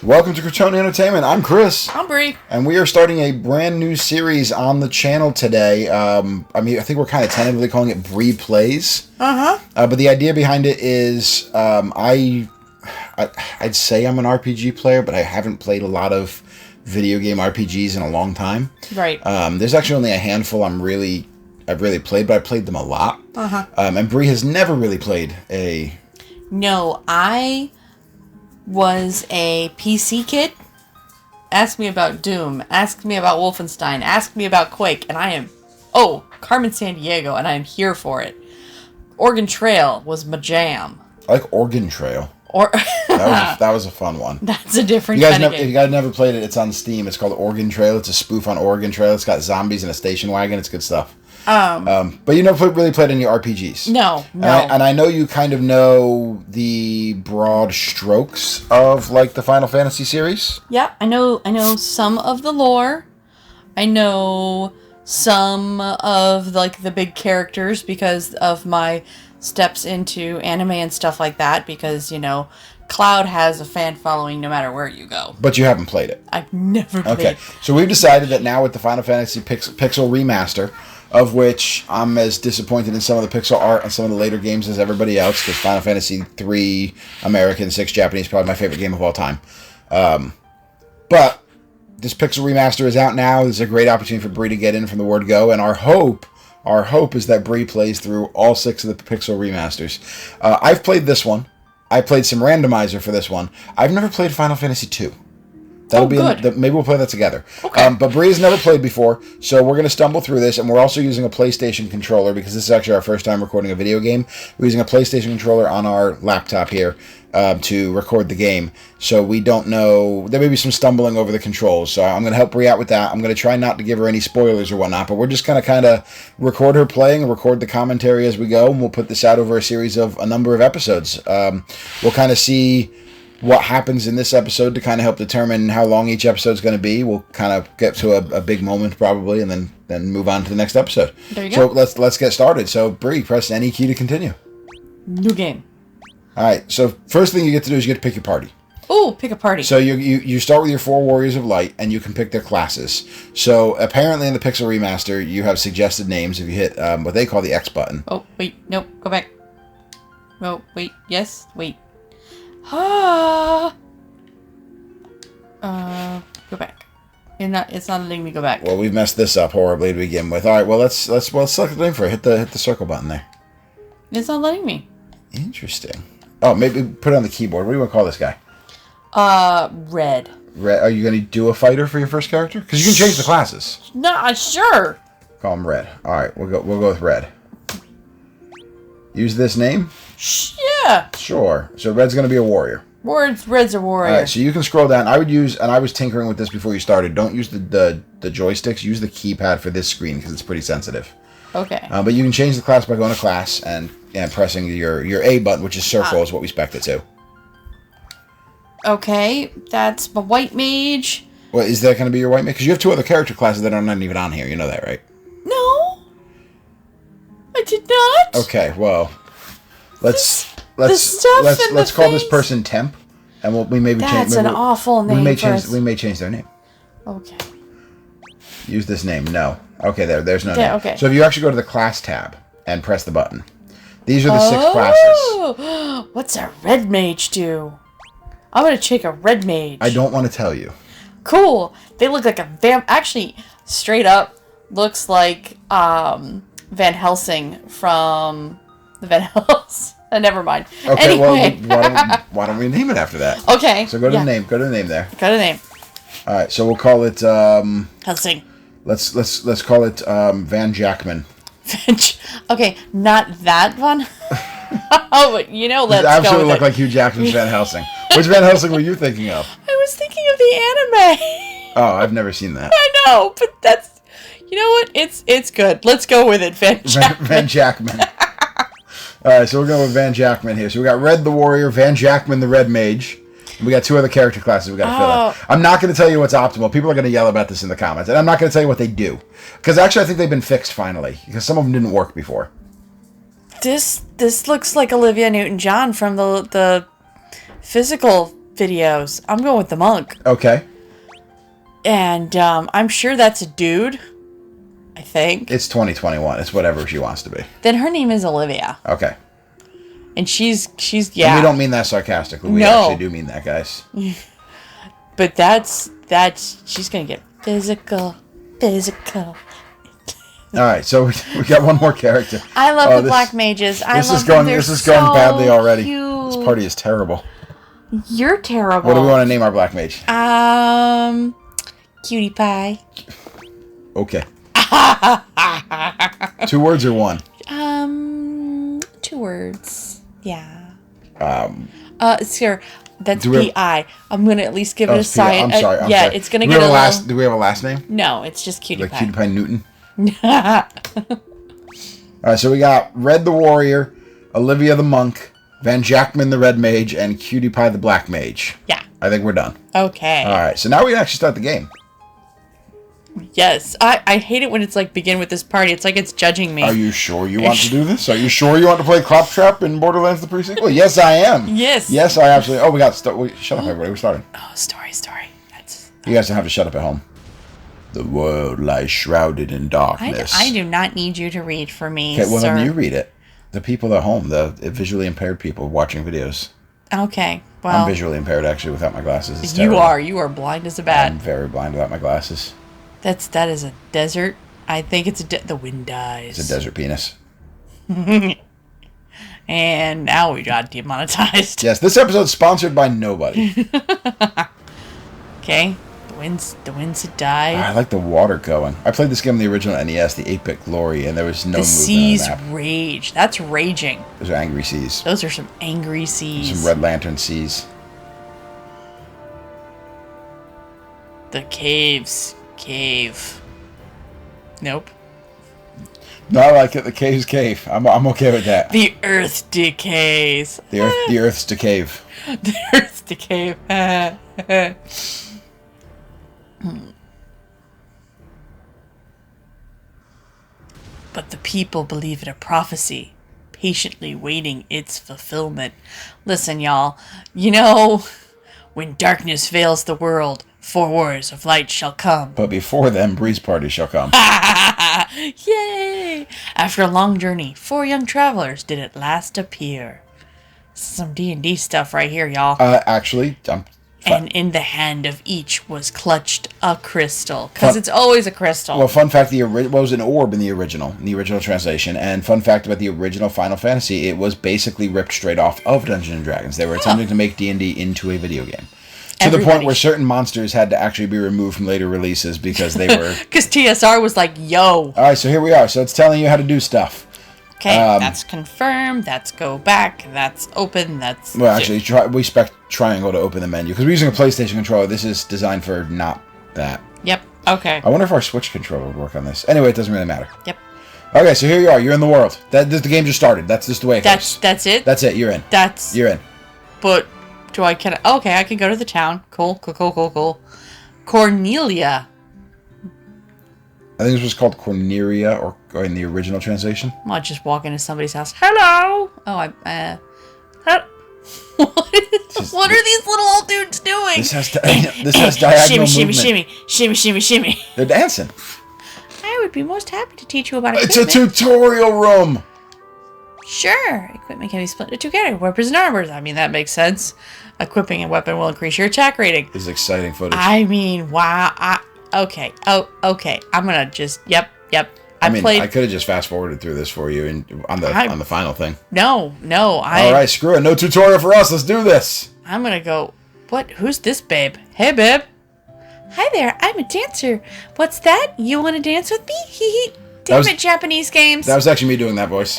Welcome to Critonyentertainment Entertainment. I'm Chris. I'm Bree. And we are starting a brand new series on the channel today. I think we're kind of tentatively calling it Bree Plays. But the idea behind it is I'd say I'm an RPG player, but I haven't played a lot of video game RPGs in a long time. Right. There's actually only a handful I've really played, but I played them a lot. And Bree has never really played a... No, I was a PC kid. Ask me about Doom. Ask me about Wolfenstein. Ask me about Quake. And I am... Oh, Carmen Sandiego, and I am here for it. Oregon Trail was my jam. I like Oregon Trail. That was a fun one. That's a different kind of game. If you guys never played it, it's on Steam. It's called Oregon Trail. It's a spoof on Oregon Trail. It's got zombies and a station wagon. It's good stuff. But you never really played any RPGs. No. And I know you kind of know the broad strokes of like the Final Fantasy series. Yeah, I know some of the lore. I know some of like the big characters because of my steps into anime and stuff like that, because Cloud has a fan following no matter where you go. But you haven't played it. I've never played it. Okay, so we've decided that now with the Final Fantasy Pixel Remaster, of which I'm as disappointed in some of the pixel art and some of the later games as everybody else, because Final Fantasy 3 American, 6 Japanese, probably my favorite game of all time. But this Pixel Remaster is out now. This is a great opportunity for Bree to get in from the word go, and our hope is that Bree plays through all 6 of the Pixel Remasters. I've played this one. I played some randomizer for this one. I've never played Final Fantasy 2. Maybe we'll play that together. Okay. But Bree's never played before, so we're going to stumble through this, and we're also using a PlayStation controller, because this is actually our first time recording a video game. We're using a PlayStation controller on our laptop here to record the game, so we don't know. There may be some stumbling over the controls, so I'm going to help Bree out with that. I'm going to try not to give her any spoilers or whatnot, but we're just going to kind of record her playing and record the commentary as we go, and we'll put this out over a series of a number of episodes. We'll kind of see what happens in this episode to kind of help determine how long each episode is going to be. We'll kind of get to a big moment probably, and then move on to the next episode. There you go. So let's get started. So Bree, press any key to continue. New game. All right. So first thing you get to do is you get to pick your party. Oh, pick a party. So you start with your 4 Warriors of Light, and you can pick their classes. So apparently in the Pixel Remaster, you have suggested names if you hit what they call the X button. Oh, wait. Nope. Go back. Oh, wait. Yes. Wait. Go back. It's not letting me go back. Well, we've messed this up horribly to begin with. All right, well let's select the name for it. Hit the circle button there. It's not letting me. Interesting. Oh, maybe put it on the keyboard. What do you want to call this guy? Red. Red. Are you going to do a fighter for your first character? Because you can change the classes. No, sure. Call him Red. All right, we'll go with Red. Use this name. Yeah. Sure. So Red's going to be a warrior. Red's a warrior. All right, so you can scroll down. I was tinkering with this before you started. Don't use the joysticks. Use the keypad for this screen because it's pretty sensitive. Okay. But you can change the class by going to class and pressing your A button, which is circle, is what we spec it to. Okay, that's my white mage. Well, is that going to be your white mage? Because you have 2 other character classes that are not even on here. You know that, right? No, I did not. Okay, well, let's call this person Temp, and we maybe change. That's an awful name. We may change their name. Okay. Use this name. No. Okay, there's no name. Yeah, okay. So if you actually go to the class tab and press the button, these are the 6 classes. What's a red mage do? I'm gonna take a red mage. I don't want to tell you. Cool. They look like a actually, straight up looks like Van Helsing from the Van Helsing. Never mind. Okay, anyway. well, why don't we name it after that? Okay. So go to the name. Go to the name there. Go to the name. All right. So we'll call it Helsing. Let's call it Van Jackman. Okay, not that one. Oh, but let's go with absolutely look like Hugh Jackman's Van Helsing. Which Van Helsing were you thinking of? I was thinking of the anime. Oh, I've never seen that. I know, but that's... You know what? It's good. Let's go with it, Van Jackman. Van Jackman. All right, so we're going with Van Jackman here. So we got Red the Warrior, Van Jackman the Red Mage. And we got 2 other character classes we got to fill out. I'm not going to tell you what's optimal. People are going to yell about this in the comments. And I'm not going to tell you what they do. Because actually I think they've been fixed finally. Because some of them didn't work before. This looks like Olivia Newton-John from the physical videos. I'm going with the monk. Okay. And I'm sure that's a dude. I think. It's 2021. It's whatever she wants to be. Then her name is Olivia. Okay. And she's yeah. And we don't mean that sarcastically. We actually do mean that, guys. But she's gonna get physical. All right, so we got one more character. I love the black mages. This is going badly already. Cute. This party is terrible. You're terrible. What do we want to name our black mage? Cutie Pie. Okay. 2 words or 1? 2 words. Yeah. Sir, that's P.I. I'm going to at least give it a sign. I'm sorry. It's going to get Do we have a last name? No, it's just Cutie Pie. Cutie Pie Newton? All right, so we got Red the Warrior, Olivia the Monk, Van Jackman the Red Mage, and Cutie Pie the Black Mage. Yeah. I think we're done. Okay. All right, so now we can actually start the game. Yes. I hate it when it's like begin with this party. It's like it's judging me. Are you sure you want to do this? Are you sure you want to play Claptrap in Borderlands the pre-sequel? Yes, I am. Yes. Yes, I absolutely... Oh, we got... Shut up, everybody. We're starting. Oh, story. You guys don't have to shut up at home. The world lies shrouded in darkness. I do not need you to read for me, okay, well, sir. then you read it. The people at home, the visually impaired people watching videos. Okay, well... I'm visually impaired, actually, without my glasses. It's terrible. You are blind as a bat. I'm very blind without my glasses. That is a desert. I think it's the wind dies. It's a desert penis. And now we got demonetized. Yes, this episode's sponsored by nobody. Okay, the winds had died. I like the water going. I played this game on the original NES, the 8-bit Glory, and there was no movement on the seas map. rage. That's raging. Those are angry seas. Those are some angry seas. Some Red Lantern seas. The caves. Cave. Nope. No, I like it. The cave's cave. I'm okay with that. The earth decays. The earth's to cave. The earth's to cave. But the people believe it a prophecy, patiently waiting its fulfillment. Listen, y'all. You know, when darkness veils the world, 4 wars of light shall come. But before them, Bree's party shall come. Yay! After a long journey, 4 young travelers did at last appear. Some D&D stuff right here, y'all. Actually, and in the hand of each was clutched a crystal. Because it's always a crystal. Well, fun fact, was an orb in the original translation. And fun fact about the original Final Fantasy, it was basically ripped straight off of Dungeons & Dragons. They were attempting to make D&D into a video game. To the point where certain monsters had to actually be removed from later releases because they were... Because TSR was like, yo. All right, so here we are. So it's telling you how to do stuff. Okay, that's confirm, that's go back, that's open, that's... Well, actually, we spec triangle to open the menu. Because we're using a PlayStation controller. This is designed for not that. Yep, okay. I wonder if our Switch controller would work on this. Anyway, it doesn't really matter. Yep. Okay, so here you are. You're in the world. The game just started. That's just the way it goes. That's it? That's it. You're in. You're in. But... Okay, I can go to the town. Cool. Cornelia. I think this was called Corneria, or in the original translation. I'll just walk into somebody's house. Hello! Oh, what are these little old dudes doing? This has diagonal movement. Shimmy. They're dancing. I would be most happy to teach you about equipment. It's a tutorial room! Sure. Equipment can be split into 2 categories. Weapons and armors. I mean, that makes sense. Equipping a weapon will increase your attack rating. This is exciting footage. I mean, wow. Okay. Okay. I'm gonna just... Yep. I could have just fast forwarded through this for you on the final thing. No. All right, screw it. No tutorial for us. Let's do this. I'm gonna go... What? Who's this babe? Hey, babe. Hi there. I'm a dancer. What's that? You want to dance with me? Hee. Damn it, Japanese games. That was actually me doing that voice.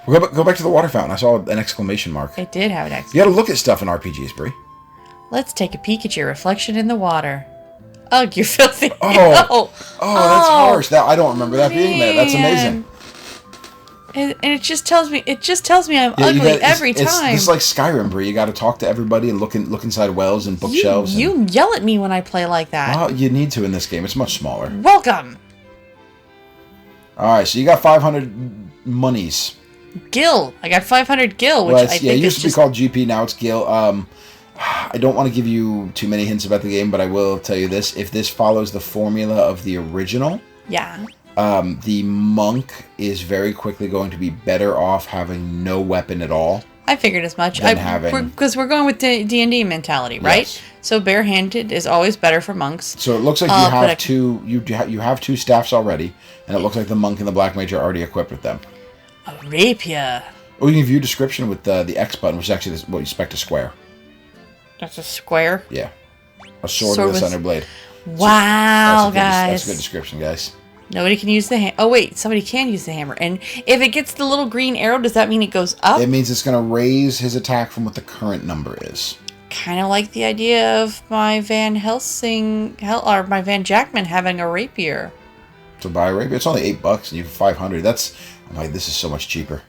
Go back to the water fountain. I saw an exclamation mark. It did have an exclamation. You gotta look at stuff in RPGs, Bree. Let's take a peek at your reflection in the water. Ugh, you're filthy. Oh, that's harsh. I don't remember that being there. That's amazing. And it just tells me I'm ugly every time. It's like Skyrim, Bree. You got to talk to everybody and look inside wells and bookshelves. You yell at me when I play like that. Well, you need to in this game. It's much smaller. Welcome. All right, so you got 500 monies. Gil. I got 500 gil, which I think it used to be called GP. Now it's gil. I don't want to give you too many hints about the game, but I will tell you this. If this follows the formula of the original, Yeah. the monk is very quickly going to be better off having no weapon at all. I figured as much. Than Because we're going with the D&D mentality, right? Yes. So barehanded is always better for monks. So it looks like you have two. You have two staffs already, and it looks like the monk and the black mage are already equipped with them. A rapier. Oh, you can view description with the X button, which is actually what you expect a square. That's a square. Yeah, a sword with a center blade. Wow, guys. That's a good description, guys. Nobody can use the hammer. Oh, wait. Somebody can use the hammer. And if it gets the little green arrow, does that mean it goes up? It means it's going to raise his attack from what the current number is. Kind of like the idea of my Van my Van Jackman having a rapier. To buy a rapier, it's only $8 and you have 500. I'm like, this is so much cheaper.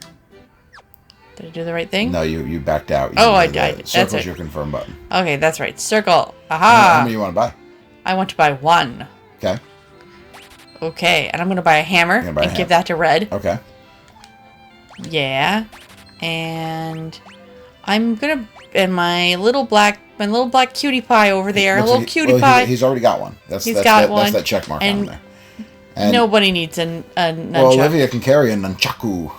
Did I do the right thing? No, you backed out. I died. Circle's your confirm button. Okay, that's right. Circle. Aha! How many you want to buy? I want to buy one. Okay. Okay, and I'm going to buy a hammer and give that to Red. Okay. Yeah. And I'm going to... And my little black cutie pie over there. Cutie pie. He's already got one. That's one. That's that check mark on there. And nobody needs a nunchuck. Well, Olivia can carry a nunchaku.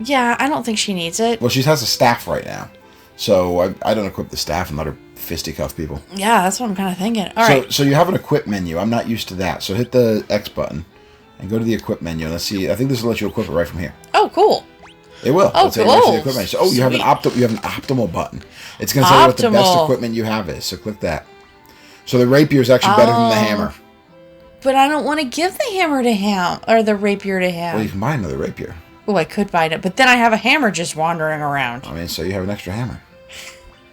Yeah, I don't think she needs it. Well, she has a staff right now. So I don't equip the staff and let her fisticuff people. Yeah, that's what I'm kind of thinking. All right. So you have an equip menu. I'm not used to that. So hit the X button and go to the equip menu. Let's see. I think this will let you equip it right from here. Oh, cool. It will. Oh, cool. So, you have an optimal button. It's going to tell you what the best equipment you have is. So click that. So the rapier is actually better than the hammer. But I don't want to give the hammer to him or the rapier to him. Well, you can buy another rapier. Oh, I could buy it, but then I have a hammer just wandering around. I mean, so you have an extra hammer.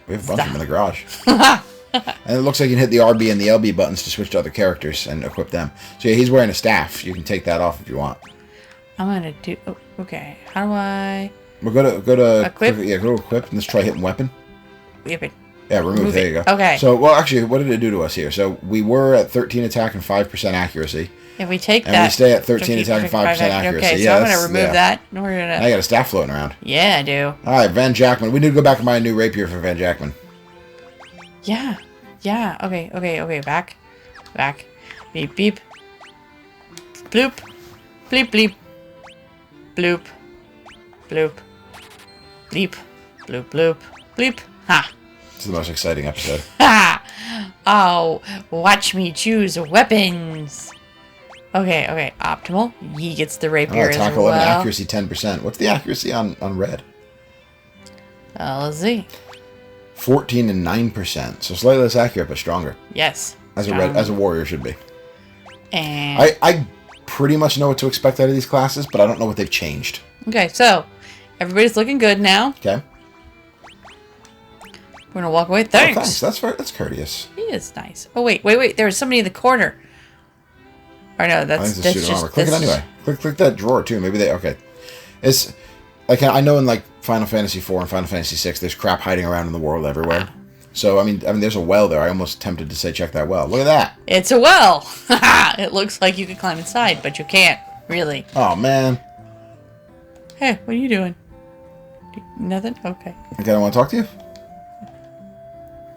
We have a bunch of them in the garage. And it looks like you can hit the RB and the LB buttons to switch to other characters and equip them. So yeah, he's wearing a staff. You can take that off if you want. I'm gonna do. Oh, okay. How do I? We'll go to equip. Go to equip and let's try hitting weapon. Weapon. Yeah, remove. There you go. Okay. So, well, actually, what did it do to us here? So we were at 13 attack and 5% accuracy. If we take and that, we stay at 13 attack and 5% accuracy. Okay, so I'm gonna remove that. We're gonna. Now you got a staff floating around. Yeah, I do. All right, Van Jackman. We need to go back and buy a new rapier for Van Jackman. Yeah. Yeah. Okay. Back. Beep beep. Bloop. Bleep bleep. Bloop. Bloop. Bleep. Bloop bloop. Bleep. Ha. It's the most exciting episode. Ha! Oh, watch me choose weapons. Okay. Optimal. He gets the rapier as well. 11, accuracy 10%. What's the accuracy on red? Let's see. 14 and 9%. So slightly less accurate, but stronger. Yes. As a warrior should be. And I pretty much know what to expect out of these classes, but I don't know what they've changed. Okay, so everybody's looking good now. Okay. We're gonna walk away. Thanks. Oh, thanks. That's courteous. He is nice. Oh wait. There was somebody in the corner. Or no, that's just. Click it anyway. Click that drawer too. Maybe they. Okay. It's like I know in like Final Fantasy 4 and Final Fantasy 6, there's crap hiding around in the world everywhere. So I mean, there's a well there. I almost tempted to say check that well. Look at that. It's a well. It looks like you could climb inside, but you can't really. Oh man. Hey, what are you doing? Nothing. Okay. Okay, I want to talk to you.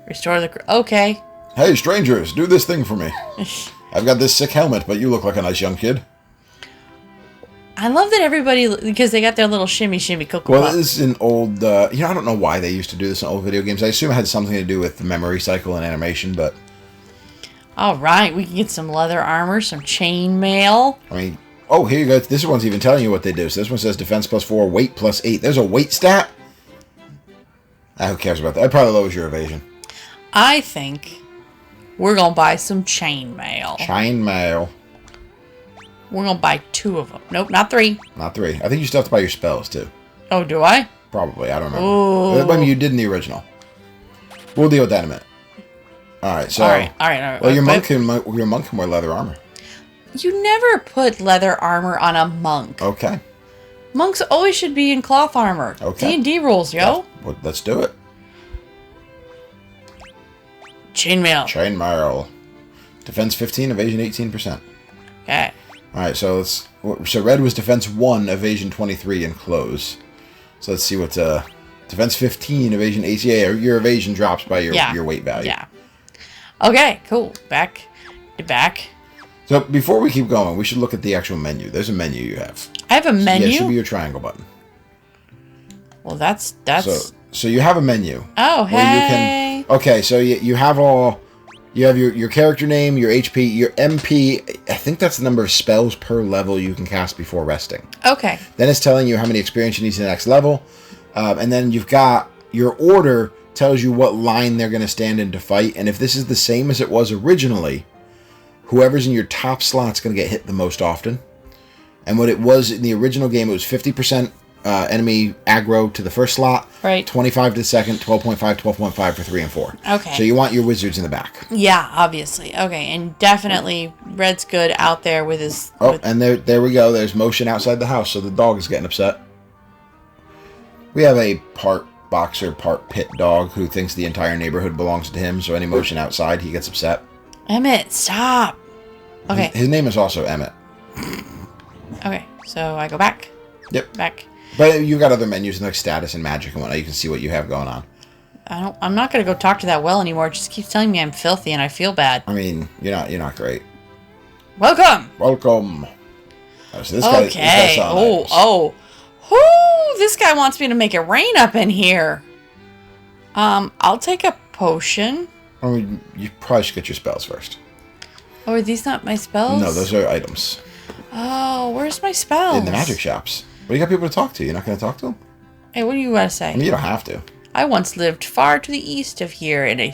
Restore the. Okay. Hey, strangers, do this thing for me. I've got this sick helmet, but you look like a nice young kid. I love that everybody, because they got their little shimmy cocoa. Well, this is an old, I don't know why they used to do this in old video games. I assume it had something to do with the memory cycle and animation, but... All right, we can get some leather armor, some chain mail. I mean, oh, here you go. This one's even telling you what they do. So this one says defense +4, weight +8. There's a weight stat? Who cares about that? That probably lowers your evasion. I think we're going to buy some chain mail. Chain mail. We're going to buy 2 of them. Nope, not 3. Not 3. I think you still have to buy your spells, too. Oh, do I? Probably. I don't remember. Ooh. I mean, you did in the original. We'll deal with that in a minute. All right, so... All right. Well, your monk can wear leather armor. You never put leather armor on a monk. Okay. Monks always should be in cloth armor. Okay. D&D rules, yo. Well, let's do it. Chainmail. Chainmail. Defense 15, evasion 18%. Okay. Alright, so red was defense 1, evasion 23, and close. So let's see what Defense 15, evasion ACA. Your evasion drops by your weight value. Yeah. Okay, cool. Back to back. So before we keep going, we should look at the actual menu. There's a menu you have. I have a menu? Yeah, it should be your triangle button. Well, that's... So you have a menu. Oh, hey. Okay, so you have all... You have your character name, your HP, your MP. I think that's the number of spells per level you can cast before resting. Okay. Then it's telling you how many experience you need to the next level. And then you've got your order tells you what line they're going to stand in to fight. And if this is the same as it was originally, whoever's in your top slot's going to get hit the most often. And what it was in the original game, it was 50% enemy aggro to the first slot, right? 25 to the second, 12.5, 12.5 for 3 and 4. Okay. So you want your wizards in the back. Yeah, obviously. Okay, and definitely Red's good out there with his... And there we go. There's motion outside the house, so the dog is getting upset. We have a part boxer, part pit dog who thinks the entire neighborhood belongs to him, so any motion outside, he gets upset. Emmett, stop! Okay. His name is also Emmett. Okay, so I go back. Yep. Back. But you've got other menus like status and magic and whatnot. You can see what you have going on. I'm not gonna go talk to that well anymore. It just keeps telling me I'm filthy and I feel bad. I mean, you're not great. Welcome. Welcome. Oh, so this okay. This guy wants me to make it rain up in here. I'll take a potion. I mean, you probably should get your spells first. Oh, are these not my spells? No, those are items. Oh, where's my spells? In the magic shops. Well, you got people to talk to. You're not going to talk to them? Hey, what do you want to say? I mean, you don't have to. I once lived far to the east of here in a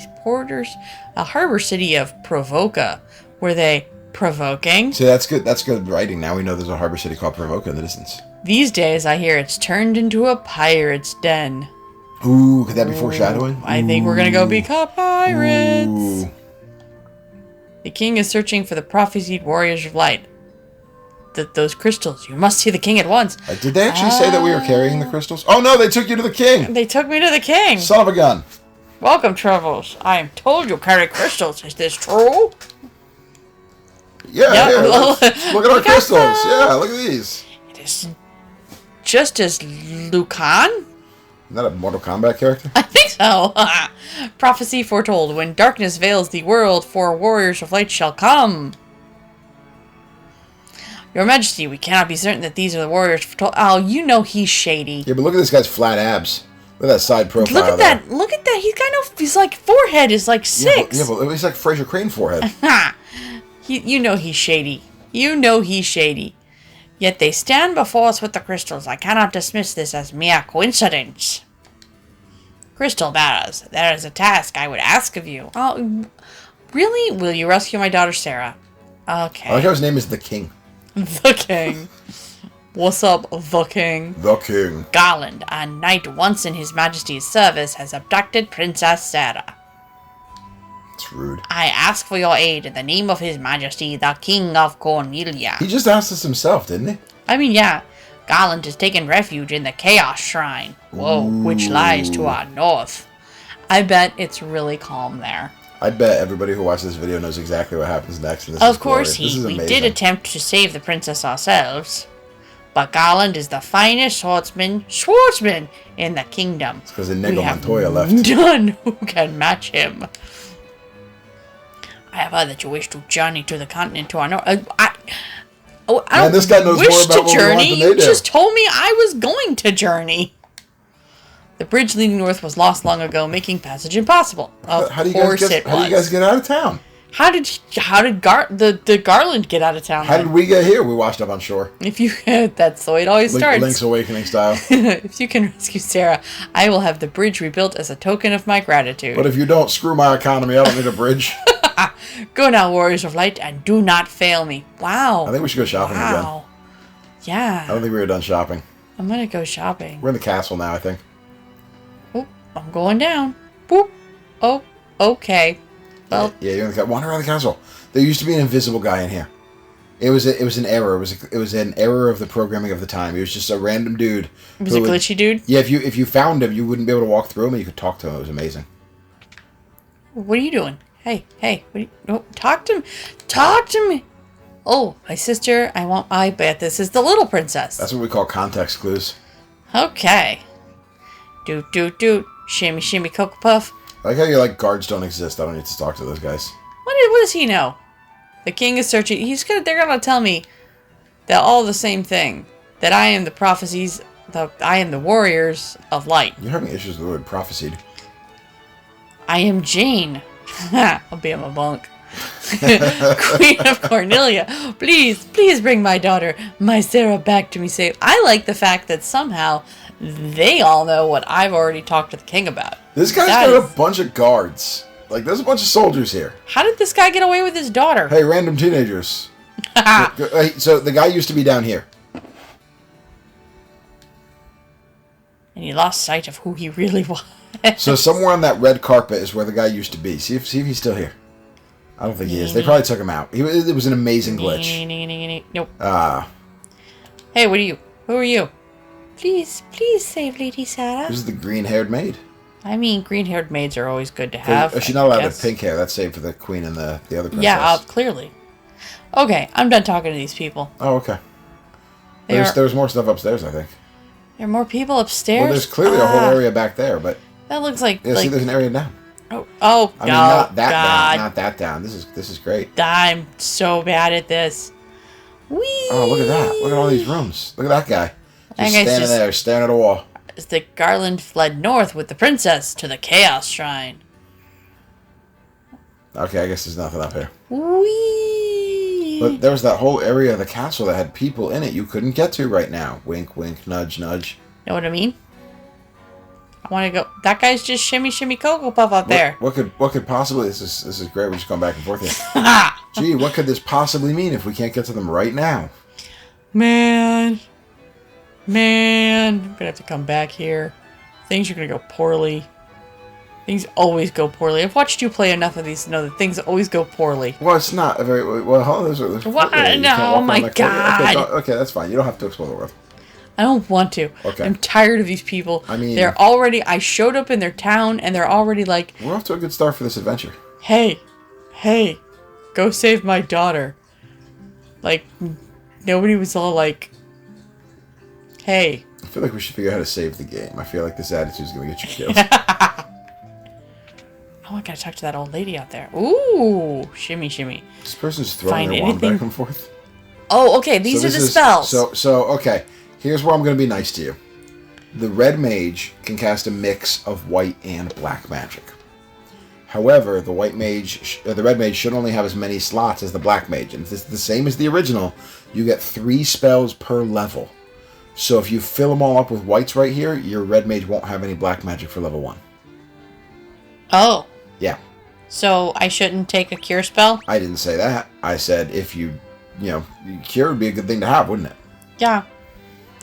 harbor city of Provoca. Were they provoking? See, that's good. That's good writing. Now we know there's a harbor city called Provoca in the distance. These days, I hear it's turned into a pirate's den. Ooh, could that be foreshadowing? I think we're going to go become pirates. Ooh. The king is searching for the prophesied warriors of light. Those crystals. You must see the king at once. Did they actually say that we were carrying the crystals? Oh, no, they took you to the king. They took me to the king. Son of a gun. Welcome, Troubles. I am told you carry crystals. Is this true? Yeah, here, look at our crystals. Yeah, look at these. It is just as Lucan? Isn't that a Mortal Kombat character? I think so. Prophecy foretold. When darkness veils the world, 4 warriors of light shall come. Your Majesty, we cannot be certain that these are the warriors foretold. Oh, you know he's shady. Yeah, but look at this guy's flat abs. Look at that side profile. Look at that. Look at that. He's got no... His, like, forehead is like 6. Yeah, but he's like Fraser Crane forehead. You know he's shady. You know he's shady. Yet they stand before us with the crystals. I cannot dismiss this as mere coincidence. Crystal bearers, there is a task I would ask of you. Oh, really? Will you rescue my daughter Sarah? Okay. I like how his name is the King. The King. What's up, the King? The King. Garland, a knight once in His Majesty's service, has abducted Princess Sarah. It's rude. I ask for your aid in the name of His Majesty, the King of Cornelia. He just asked us himself, didn't he? I mean, yeah. Garland has taken refuge in the Chaos Shrine. Whoa, which lies to our north. I bet it's really calm there. I bet everybody who watches this video knows exactly what happens next. And of course, we did attempt to save the princess ourselves. But Garland is the finest swordsman in the kingdom. It's because Inigo Montoya left. None who can match him. I have heard that you wish to journey to the continent to our north. I don't this guy knows more about what journey. We want than they do. You just told me I was going to journey. The bridge leading north was lost long ago, making passage impossible. How do you guys get out of town? How did the Garland get out of town? How did we get here? We washed up on shore. That's the way it always starts. Link's Awakening style. If you can rescue Sarah, I will have the bridge rebuilt as a token of my gratitude. But if you don't, screw my economy. I don't need a bridge. Go now, Warriors of Light, and do not fail me. Wow. I think we should go shopping again. Yeah. I don't think we were done shopping. I'm gonna go shopping. We're in the castle now, I think. Oh, I'm going down. Boop. Oh, okay. Well, yeah, you're in the wander around the castle. There used to be an invisible guy in here. It was an error. It was an error of the programming of the time. He was just a random dude. Was a glitchy dude? Yeah, if you found him, you wouldn't be able to walk through him, and you could talk to him. It was amazing. What are you doing? Hey, talk to me. Talk to me. Oh, my sister, I bet this is the little princess. That's what we call context clues. Okay. Doot, doot, doot. Shimmy, shimmy, Cocoa Puff. I like how you're like, guards don't exist. I don't need to talk to those guys. What does he know? The king is searching. They're gonna tell me that all the same thing. That I am the prophecies. I am the warriors of light. You're having issues with the word prophesied. I am Jane. I'll be a monk. Queen of Cornelia. Please bring my daughter, my Sarah, back to me safe. I like the fact that somehow they all know what I've already talked to the king about. This guy's got a bunch of guards. Like, there's a bunch of soldiers here. How did this guy get away with his daughter? Hey, random teenagers. So the guy used to be down here. And he lost sight of who he really was. So somewhere on that red carpet is where the guy used to be. See if he's still here. I don't think he is. They probably took him out. It was an amazing glitch. Nope. Hey, who are you? Please save Lady Sarah. This is the green-haired maid. I mean, green-haired maids are always good to have. She's not allowed to have pink hair. That's saved for the queen and the other princess. Yeah, clearly. Okay, I'm done talking to these people. Oh, okay. There's more stuff upstairs, I think. There are more people upstairs? Well, there's clearly a whole area back there, but... That looks like... Yeah, see, there's an area down. Oh, I mean, not that down. Not that down. This is great. I'm so bad at this. Whee! Oh, look at that. Look at all these rooms. Look at that guy. That Just standing there, staring at a wall. As the Garland fled north with the princess to the Chaos Shrine. Okay, I guess there's nothing up here. Whee! But there was that whole area of the castle that had people in it you couldn't get to right now. Wink, wink, nudge, nudge. Know what I mean? I want to go. That guy's just shimmy, shimmy, Cocoa Puff up there. What could possibly? This is great. We're just going back and forth here. Gee, what could this possibly mean if we can't get to them right now? Man, I'm gonna have to come back here. Things are gonna go poorly. Things always go poorly. I've watched you play enough of these to know that things always go poorly. Well, it's not a very well. There's what? No, oh my god. Okay, that's fine. You don't have to explore the world. I don't want to. Okay. I'm tired of these people. I mean... I showed up in their town, and they're already like... We're off to a good start for this adventure. Hey, go save my daughter. Like, nobody was all like, hey. I feel like we should figure out how to save the game. I feel like this attitude is going to get you killed. Oh, I gotta talk to that old lady out there. Ooh, shimmy, shimmy. This person's throwing their wand back and forth. Oh, okay, these are the spells. Okay. Here's where I'm going to be nice to you. The red mage can cast a mix of white and black magic. However, the red mage should only have as many slots as the black mage. And if it's the same as the original, you get 3 spells per level. So if you fill them all up with whites right here, your red mage won't have any black magic for level 1. Oh. Yeah. So I shouldn't take a cure spell? I didn't say that. I said if cure would be a good thing to have, wouldn't it? Yeah.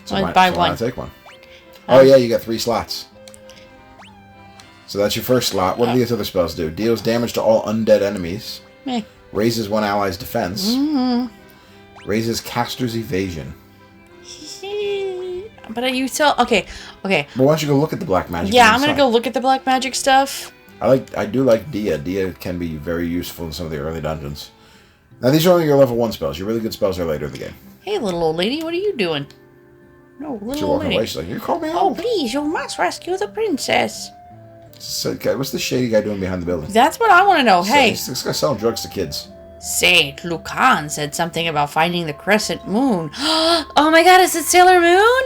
So why not take one? Oh yeah, you got 3 slots. So that's your first slot. What do these other spells do? Deals damage to all undead enemies. Meh. Raises one ally's defense. Mm-hmm. Raises caster's evasion. But you still... Okay. Well, why don't you go look at the black magic? Yeah, I'm going to go look at the black magic stuff. I do like Dia. Dia can be very useful in some of the early dungeons. Now, these are only your level 1 spells. Your really good spells are later in the game. Hey, little old lady, what are you doing? No, little She's old walking lady. away. She's like, you called me Oh, old. please, you must rescue the princess. So, what's the shady guy doing behind the building? That's what I want to know. Hey. This guy's selling drugs to kids. Say, Lucan said something about finding the crescent moon. Oh my god, is it Sailor Moon?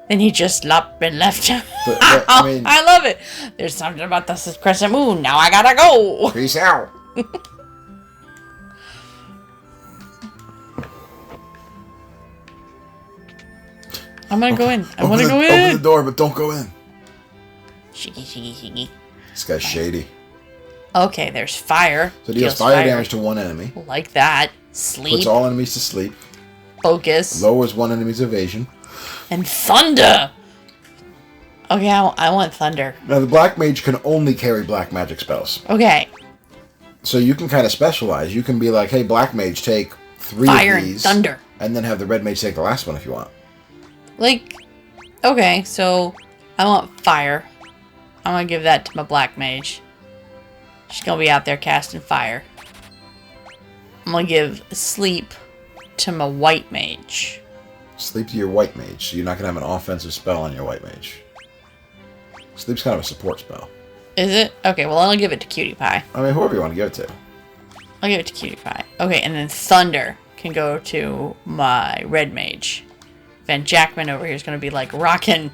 Then he just up and left. I mean, I love it. There's something about this crescent moon. Now I gotta go. Peace out. I'm gonna go in. I want to go in. Open the door, but don't go in. Shiggy. This guy's shady. Okay, there's fire. So deals fire damage to one enemy. Like that. Sleep. Puts all enemies to sleep. Focus. Lowers one enemy's evasion. And thunder. Okay, I want thunder. Now, the black mage can only carry black magic spells. Okay. So you can kind of specialize. You can be like, hey, black mage, take 3 fire of these. And thunder. And then have the red mage take the last one if you want. Like, okay, so I want fire. I'm going to give that to my black mage. She's going to be out there casting fire. I'm going to give sleep to my white mage. Sleep to your white mage. So you're not going to have an offensive spell on your white mage. Sleep's kind of a support spell. Is it? Okay, well, I'll give it to Cutie Pie. I mean, whoever you want to give it to. I'll give it to Cutie Pie. Okay, and then Thunder can go to my Red Mage. Van Jackman over here is going to be like rocking.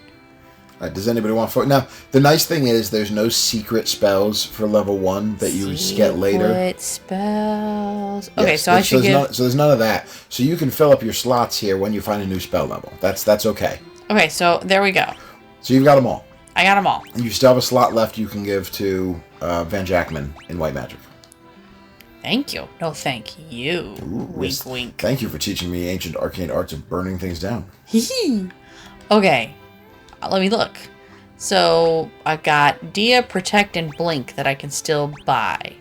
Does anybody want to... Now, the nice thing is there's no secret spells for level 1 that you get later. Secret spells. Yes, Okay, so I should give... so there's none of that. So you can fill up your slots here when you find a new spell level. That's okay. Okay, so there we go. So you've got them all. I got them all. And you still have a slot left you can give to Van Jackman in White Magic. Thank you. No, thank you. Ooh, wink, yes. wink. Thank you for teaching me ancient arcane arts of burning things down. Okay, let me look. So I've got Dia, Protect, and Blink that I can still buy.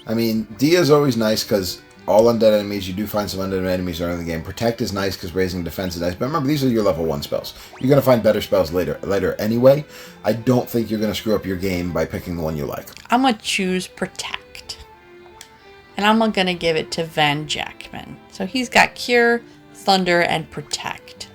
I mean, Dia is always nice because all undead enemies, you do find some undead enemies early in the game. Protect is nice because raising defense is nice. But remember, these are your level 1 spells. You're going to find better spells later anyway. I don't think you're going to screw up your game by picking the one you like. I'm going to choose Protect. And I'm going to give it to Van Jackman. So he's got Cure, Thunder, and Protect.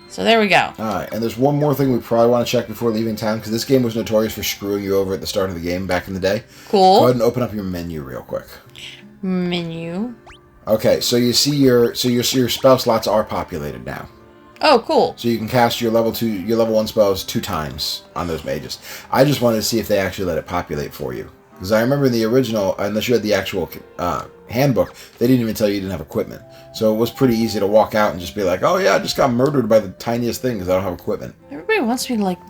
So there we go. Alright, and there's one more thing we probably want to check before leaving town, because this game was notorious for screwing you over at the start of the game back in the day. Cool. Go ahead and open up your menu real quick. Menu. Okay, so you see your spell slots are populated now. Oh, cool. So you can cast your level 1 spells 2 times on those mages. I just wanted to see if they actually let it populate for you. Because I remember in the original, unless you had the actual handbook, they didn't even tell you didn't have equipment. So it was pretty easy to walk out and just be like, oh yeah, I just got murdered by the tiniest thing because I don't have equipment. Everybody wants me to, like,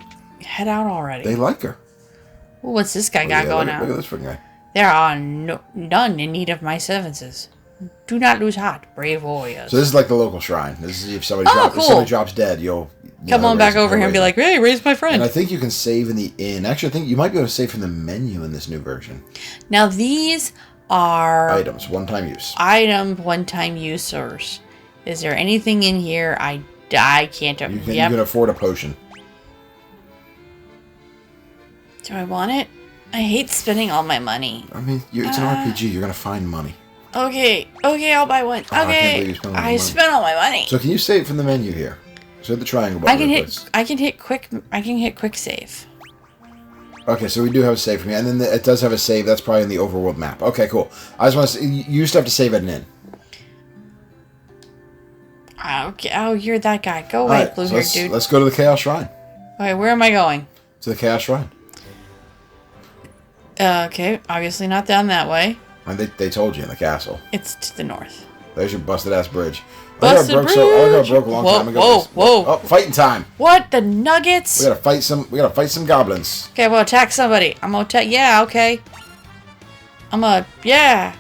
head out already. They like her. Well, what's this guy got going on? Look at this freaking guy. There are none in need of my services. Do not lose heart, brave warriors. So this is like the local shrine. This is if somebody, if somebody drops dead, you'll... Come on back over here and be like, hey, raise my friend. And I think you can save in the inn. Actually, I think you might be able to save from the menu in this new version. Now, these are... Items, one-time use. Item, one-time users. Is there anything in here I can't... You can afford a potion. Do I want it? I hate spending all my money. I mean, it's an RPG. You're going to find money. Okay, I'll buy one. Oh, okay, I spent all my money. So can you save from the menu here? So the triangle button. I can hit quick save. Okay, so we do have a save from here, and then it does have a save. That's probably in the overworld map. Okay, cool. I just want to say, you used to have to save at an inn. Okay. Oh, you're that guy. Go away, Right, blue-haired dude. Let's go to the Chaos Shrine. Okay, where am I going? To the Chaos Shrine. Okay, obviously not down that way. And they told you in the castle. It's to the north. There's your busted-ass bridge. Busted bridge! I got broke a long time ago. Whoa. Oh, fighting time. What? The nuggets? We gotta fight some goblins. Okay, well, attack somebody. I'm gonna attack... Yeah, okay. Yeah.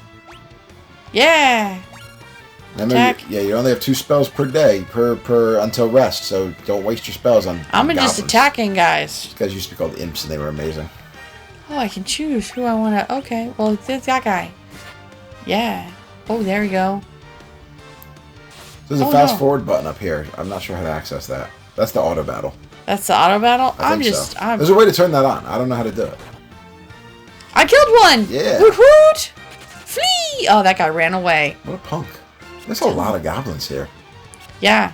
Attack. You only have 2 spells per day, per until rest, so don't waste your spells on I'm goblins. just attacking guys. These guys used to be called imps, and they were amazing. Oh, I can choose who I want to... Okay, well, there's that guy. Yeah. Oh, there we go. There's a fast forward button up here. I'm not sure how to access that. That's the auto battle. That's the auto battle? I think so. There's a way to turn that on. I don't know how to do it. I killed one! Yeah. Woot woot! Flee! Oh, that guy ran away. What a punk. There's a lot of goblins here. Yeah.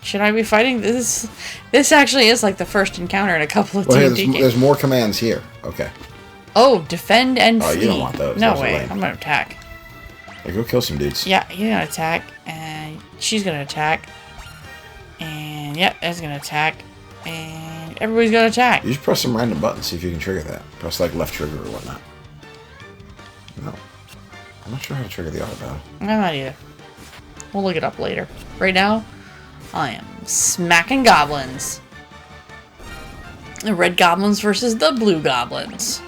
Should I be fighting this? This actually is like the first encounter in a couple of D&D games. There's more commands here. Okay. Oh, defend and flee. Oh, you don't want those. No those way. I'm gonna attack. Hey, go kill some dudes. Yeah, you're gonna attack, and she's gonna attack, and yep, that's gonna attack, and everybody's gonna attack. You just press some random buttons, see if you can trigger that. Press like left trigger or whatnot. No. I'm not sure how to trigger the auto battle. I'm not either. We'll look it up later. Right now, I am smacking goblins. The red goblins versus the blue goblins.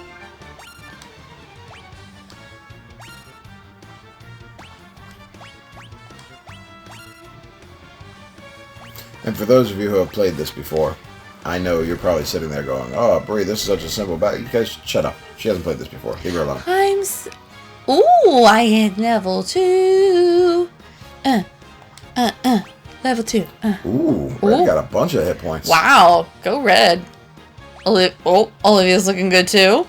And for those of you who have played this before, I know you're probably sitting there going, oh, Bree, this is such a simple battle. You guys, shut up. She hasn't played this before. Leave her alone. Ooh, I hit level 2. Level 2. Ooh, Red got a bunch of hit points. Wow, go Red. Olivia's looking good too.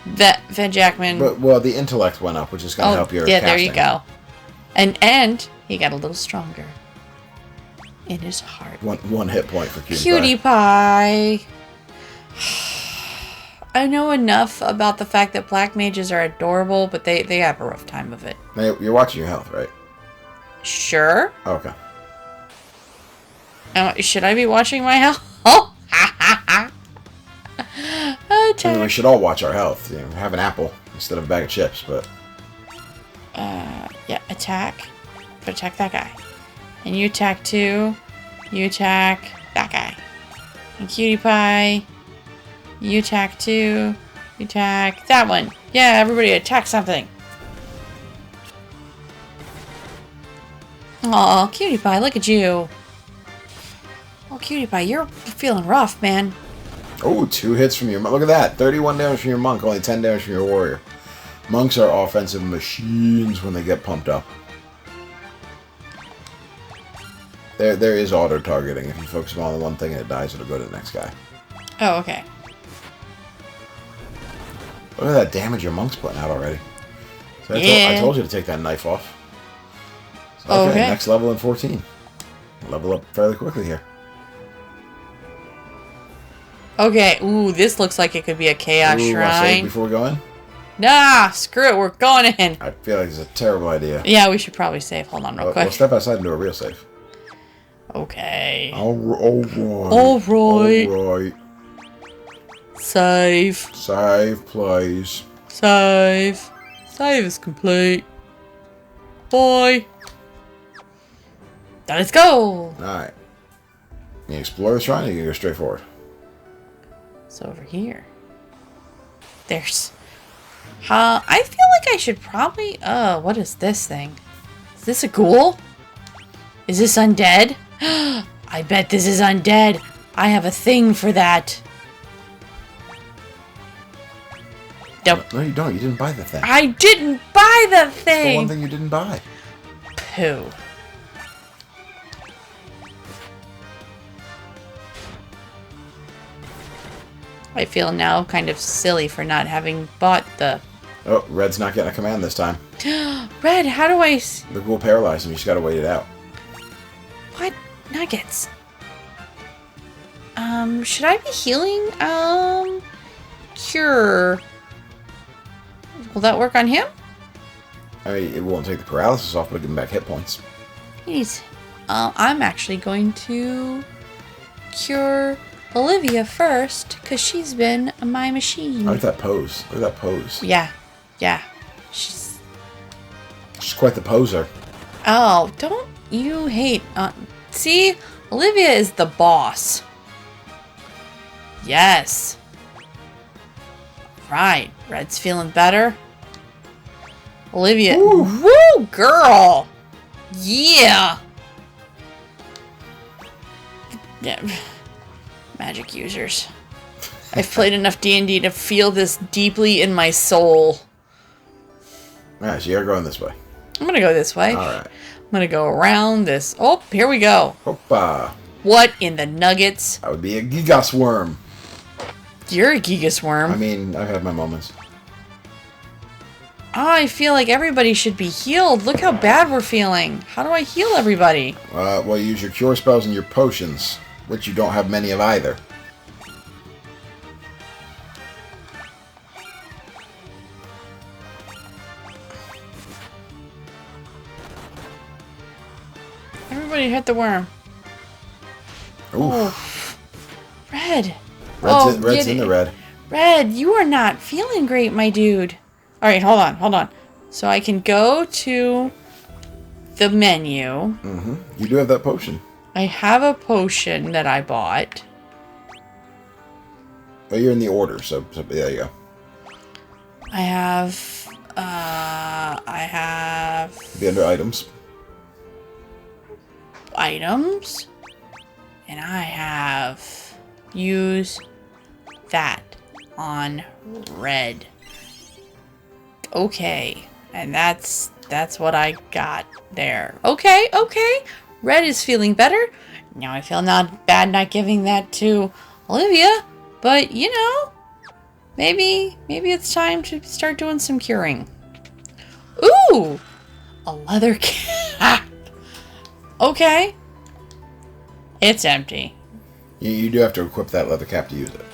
Van Jackman. Well, the intellect went up, which is going to help your casting. There you go. And he got a little stronger. in his heart. One hit point for Cutie Pie. I know enough about the fact that black mages are adorable, but they have a rough time of it. Now, you're watching your health, right? Sure. Oh, okay. Should I be watching my health? I mean, we should all watch our health. You know, have an apple instead of a bag of chips, but... Yeah, attack. Attack that guy. And you attack too. You attack that guy. And Cutie Pie. You attack too. You attack that one. Yeah, everybody attack something. Aw, Cutie Pie, look at you. Oh, Cutie Pie, you're feeling rough, man. Oh, 2 hits from your... Look at that. 31 damage from your monk, only 10 damage from your warrior. Monks are offensive machines when they get pumped up. There is auto-targeting. If you focus on the one thing and it dies, it'll go to the next guy. Oh, okay. Look at that damage your monk's putting out already. So I told you to take that knife off. So, okay, next level in 14. Level up fairly quickly here. Okay, ooh, this looks like it could be a chaos shrine. Want to save before we go in? Nah, screw it, we're going in. I feel like it's a terrible idea. Yeah, we should probably save. Hold on real quick. We'll step outside and do a real save. Okay. Alright. Alright. Save. Save, please. Save. Save is complete. Boy. Now let's go. Alright. You explore the shrine or you go straight forward? It's over here. There's... I feel like I should probably... what is this thing? Is this a ghoul? Is this undead? I bet this is undead. I have a thing for that. Nope. No, you don't. You didn't buy the thing. I didn't buy the thing! It's the one thing you didn't buy. Pooh. I feel now kind of silly for not having bought the... Oh, Red's not getting a command this time. Red, how do I... The ghoul paralyzed him. You just gotta wait it out. What? Nuggets. Should I be healing? Cure. Will that work on him? I mean, it won't take the paralysis off, but give him back hit points. He's... I'm actually going to cure Olivia first, because she's been my machine. I like that pose. Look at that pose. Yeah. Yeah. She's quite the poser. Oh, don't you hate... see? Olivia is the boss. Yes. Right. Red's feeling better. Olivia. Ooh. Woo, girl. Yeah. Yeah. Magic users. I've played enough D&D to feel this deeply in my soul. Alright, so you're going this way. I'm gonna go this way. Alright. I'm gonna go around this. Oh, here we go. Hoppa. What in the nuggets? That would be a Gigas worm. You're a Gigas worm. I mean, I've had my moments. Oh, I feel like everybody should be healed. Look how bad we're feeling. How do I heal everybody? Well, you use your cure spells and your potions, which you don't have many of either. Everybody hit the worm. Oof. Oh. Red. Red's in the red. Red, you are not feeling great, my dude. Alright, hold on. So I can go to the menu. Mm-hmm. You do have that potion. I have a potion that I bought. Well, you're in the order, so there you go. I have... Be under items. Items. And I have... Use that on red. Okay. And that's what I got there. Okay. Red is feeling better. Now I feel not bad not giving that to Olivia. But, you know, maybe it's time to start doing some curing. Ooh! A leather cap. Okay. It's empty. You do have to equip that leather cap to use it.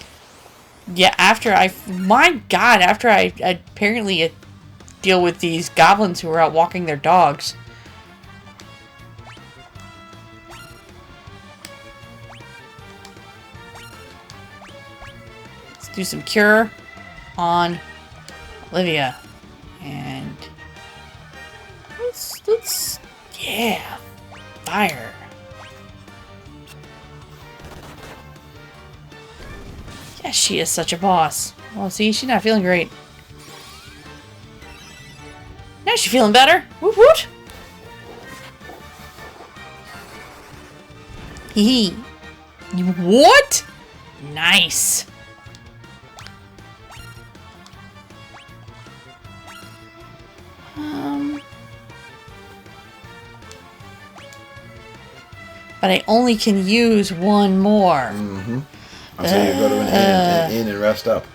Yeah, after my God, after I apparently deal with these goblins who are out walking their dogs. Let's do some cure on Olivia. And let's yeah, fire. Yeah, she is such a boss. Well, see, she's not feeling great. Now she's feeling better. Woot woot. Hee hee. What? Nice. But I only can use one more. Mm-hmm. Until you go to an inn and rest up.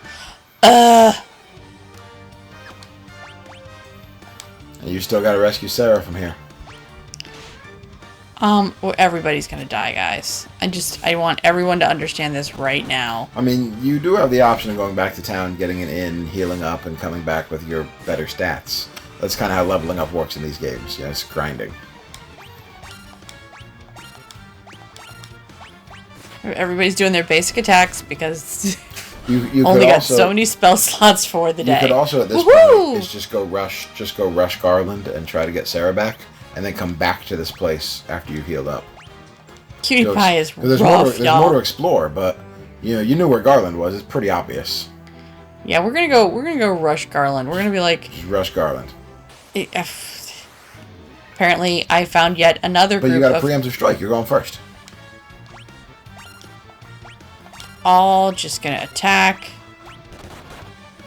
And you still gotta rescue Sarah from here. well, everybody's gonna die, guys. I want everyone to understand this right now. I mean, you do have the option of going back to town, getting an inn, healing up, and coming back with your better stats. That's kind of how leveling up works in these games. Yeah, it's grinding. Everybody's doing their basic attacks because you only got also, so many spell slots for the day. You could also at this point is just go rush Garland and try to get Sarah back, and then come back to this place after you've healed up. Cutie Pie is rough, there's more to explore, but you knew where Garland was. It's pretty obvious. Yeah, we're gonna go rush Garland. We're gonna be like just rush Garland. Apparently, I found yet another group. But you got a preemptive strike. You're going first. All just gonna attack.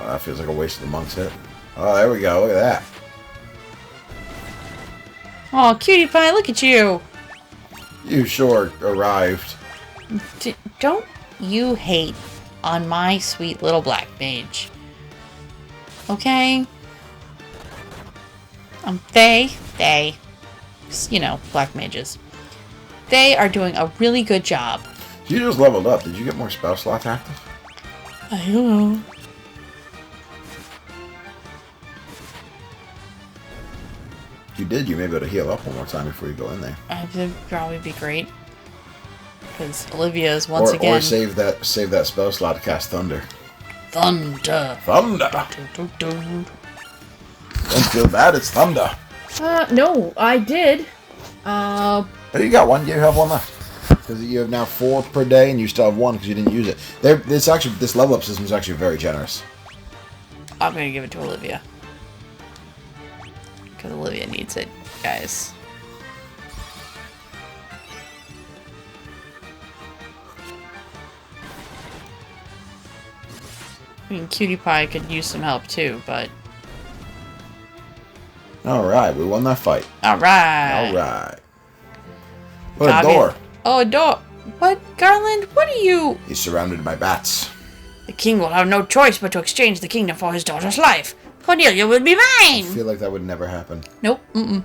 Oh, that feels like a waste of the monk's hit. Oh, there we go. Look at that. Oh, Cutie Pie, look at you. You sure arrived. Don't you hate on my sweet little black mage. Okay? They, you know, black mages. They are doing a really good job. You just leveled up. Did you get more spell slots active? I don't know. If you did, you may be able to heal up one more time before you go in there. That'd probably be great. Because Olivia is once again... Or save that spell slot to cast Thunder. Thunder. Thunder! Don't feel bad, it's Thunder. No, I did. Oh, you got one. You have one left. Because you have now 4 per day, and you still have 1 because you didn't use it. This level up system is actually very generous. I'm gonna give it to Olivia. Because Olivia needs it, guys. I mean, Cutie Pie could use some help too, but... Alright, we won that fight. Alright. Alright. What a door. Oh, a door. What? Garland, what are you... He's surrounded by bats. The king will have no choice but to exchange the kingdom for his daughter's life. Cornelia will be mine! I feel like that would never happen. Nope. Mm-mm.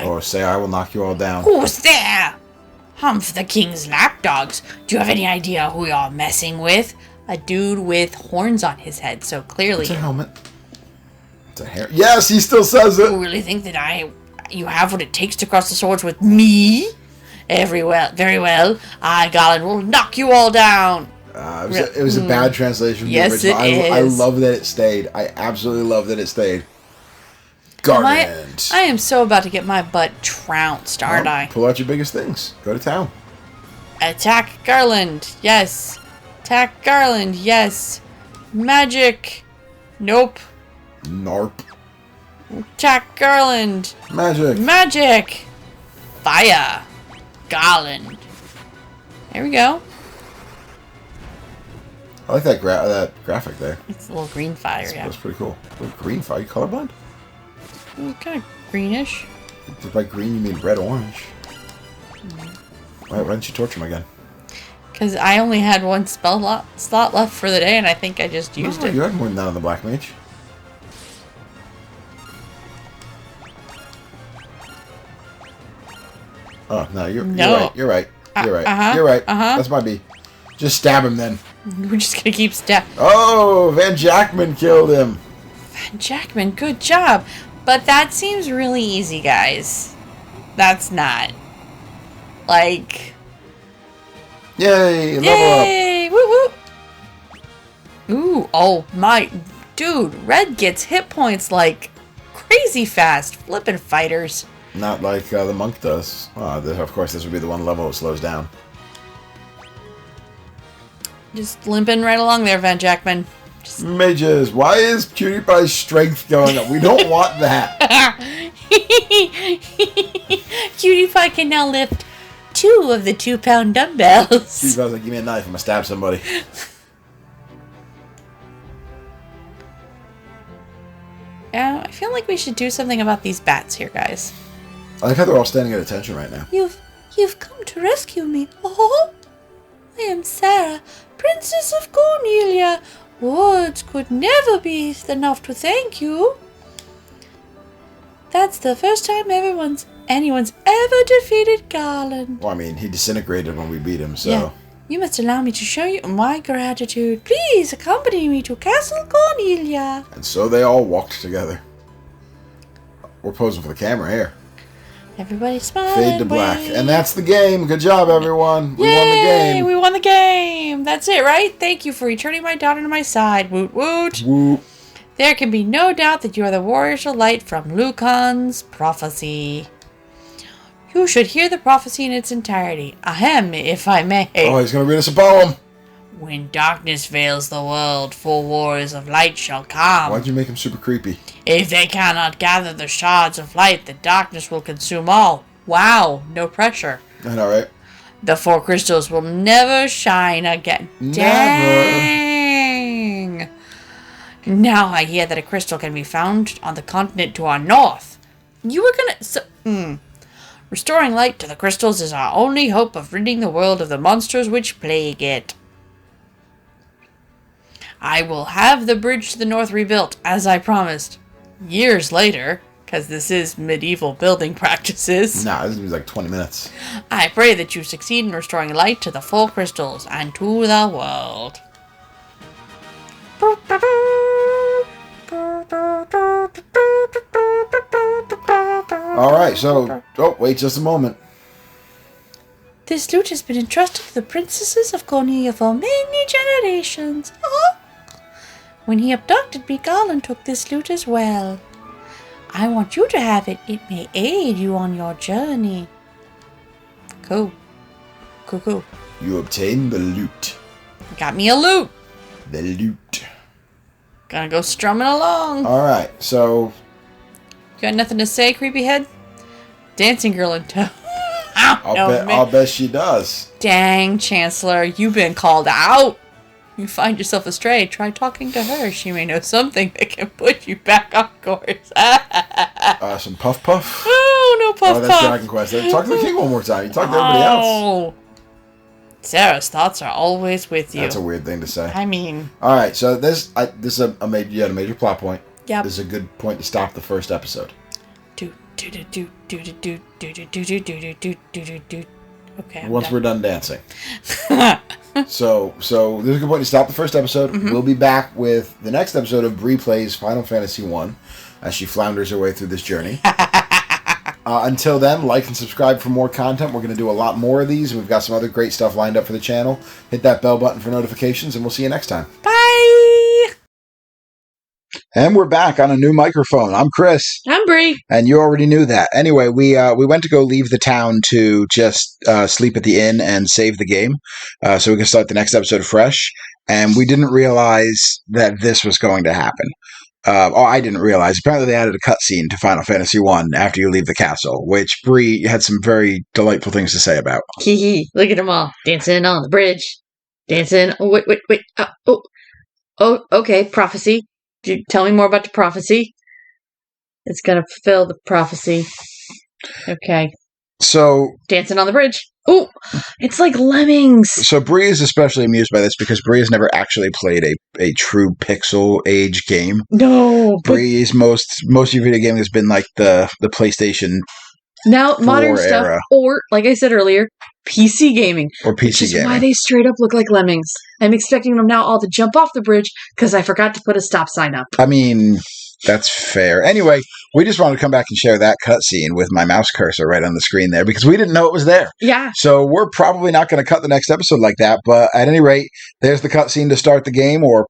Or say I will knock you all down. Who's there? Humph, the king's lapdogs. Do you have any idea who you're messing with? A dude with horns on his head, so clearly... It's a helmet. It's a hair. Yes, he still says it! You really think that you have what it takes to cross the swords with me? Very well. I, Garland, will knock you all down. It was a bad translation. Yes, it is. I love that it stayed. I absolutely love that it stayed. Garland. I am so about to get my butt trounced, aren't I? Pull out your biggest things. Go to town. Attack Garland. Yes. Attack Garland. Yes. Magic. Nope. Narp. Attack Garland. Magic. Fire. Garland. There we go. I like that graphic there. It's a little green fire, yeah. That's pretty cool. What, green fire? You colorblind? Kind of greenish. By green, you mean red-orange. Why didn't you torture him again? Because I only had one spell slot left for the day, and I think I just used it. You had more than that on the Black Mage. Oh, no, you're No. right. You're right. You're right. Uh-huh, You're right. uh-huh. That's my B. Just stab him then. We're just gonna keep Oh, Van Jackman killed him. Van Jackman, good job. But that seems really easy, guys. That's not. Like... Yay, level Yay! Woo woo! Ooh, oh my... Dude, Red gets hit points like crazy fast. Flippin' fighters. up. Not like the monk does. Of course, this would be the one level that slows down. Just limping right along there, Van Jackman. Mages, why is Cutie Pie's strength going up? We don't want that. Cutie Pie can now lift 2 of the 2-pound dumbbells. Cutie Pie's like, give me a knife, I'm gonna stab somebody. Yeah, I feel like we should do something about these bats here, guys. I like how they're all standing at attention right now. You've come to rescue me. Oh, I am Sarah, Princess of Cornelia. Words could never be enough to thank you. That's the first time anyone's ever defeated Garland. Well, I mean, he disintegrated when we beat him, so... Yeah. You must allow me to show you my gratitude. Please accompany me to Castle Cornelia. And so they all walked together. We're posing for the camera here. Everybody smile. Fade to black. And that's the game. Good job, everyone. We Yay, won the game. we won the game. That's it, right? Thank you for returning my daughter to my side. Woot woot. Whoop. There can be no doubt that you are the warriors of light from Lucan's prophecy. You should hear the prophecy in its entirety. Ahem, if I may. Oh, he's going to read us a poem. When darkness veils the world, 4 warriors of light shall come. Why'd you make him super creepy? If they cannot gather the shards of light, the darkness will consume all. Wow, no pressure. I know, right? The 4 crystals will never shine again. Never. Dang. Now I hear that a crystal can be found on the continent to our north. You were gonna... Restoring light to the crystals is our only hope of ridding the world of the monsters which plague it. I will have the bridge to the north rebuilt, as I promised. Years later, because this is medieval building practices. Nah, this is like 20 minutes. I pray that you succeed in restoring light to the 4 crystals and to the world. Alright, so... Oh, wait just a moment. This lute has been entrusted to the princesses of Cornelia for many generations. When he abducted me, Garland took this lute as well. I want you to have it. It may aid you on your journey. Cool. Cool. You obtain the loot. Got me a lute. The loot. Gonna go strumming along. Alright, so... You got nothing to say, creepy head? Dancing girl in tow. I'll bet she does. Dang, Chancellor, you've been called out. You find yourself astray, try talking to her. She may know something that can put you back on course. Some puff puff? Oh, no puff Oh, that's puff. Dragon Quest. Talk to the king one more time. You talk to everybody else. Oh. Sarah's thoughts are always with you. That's a weird thing to say. I mean... Alright, so this is a major plot point. Yep. This is a good point to stop the first episode. Okay. Once we're done dancing. So this is a good point to stop the first episode. Mm-hmm. We'll be back with the next episode of Bree Plays Final Fantasy 1 as she flounders her way through this journey. Until then, like and subscribe for more content. We're going to do a lot more of these. We've got some other great stuff lined up for the channel. Hit that bell button for notifications, and we'll see you next time. Bye! And we're back on a new microphone. I'm Chris. I'm Bree. And you already knew that. Anyway, we went to go leave the town to just sleep at the inn and save the game, so we can start the next episode fresh. And we didn't realize that this was going to happen. I didn't realize. Apparently, they added a cutscene to Final Fantasy 1 after you leave the castle, which Bree had some very delightful things to say about. Hee hee! Look at them all dancing on the bridge, dancing. Oh, wait! Okay. Prophecy. Tell me more about the prophecy. It's gonna fulfill the prophecy. Okay. So Dancing on the bridge. Oh, it's like lemmings. So Bree is especially amused by this because Bree has never actually played a true pixel age game. No. Bree's most of your video gaming has been like the PlayStation Now, modern War stuff, era. or, like I said earlier, PC gaming. Or PC Which is gaming. why they straight up look like lemmings. I'm expecting them now all to jump off the bridge because I forgot to put a stop sign up. I mean, that's fair. Anyway, we just wanted to come back and share that cutscene with my mouse cursor right on the screen there because we didn't know it was there. Yeah. So we're probably not going to cut the next episode like that. But at any rate, there's the cutscene to start the game, or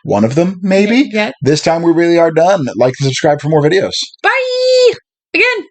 one of them, maybe. Yeah. This time we really are done. Like and subscribe for more videos. Bye! Again.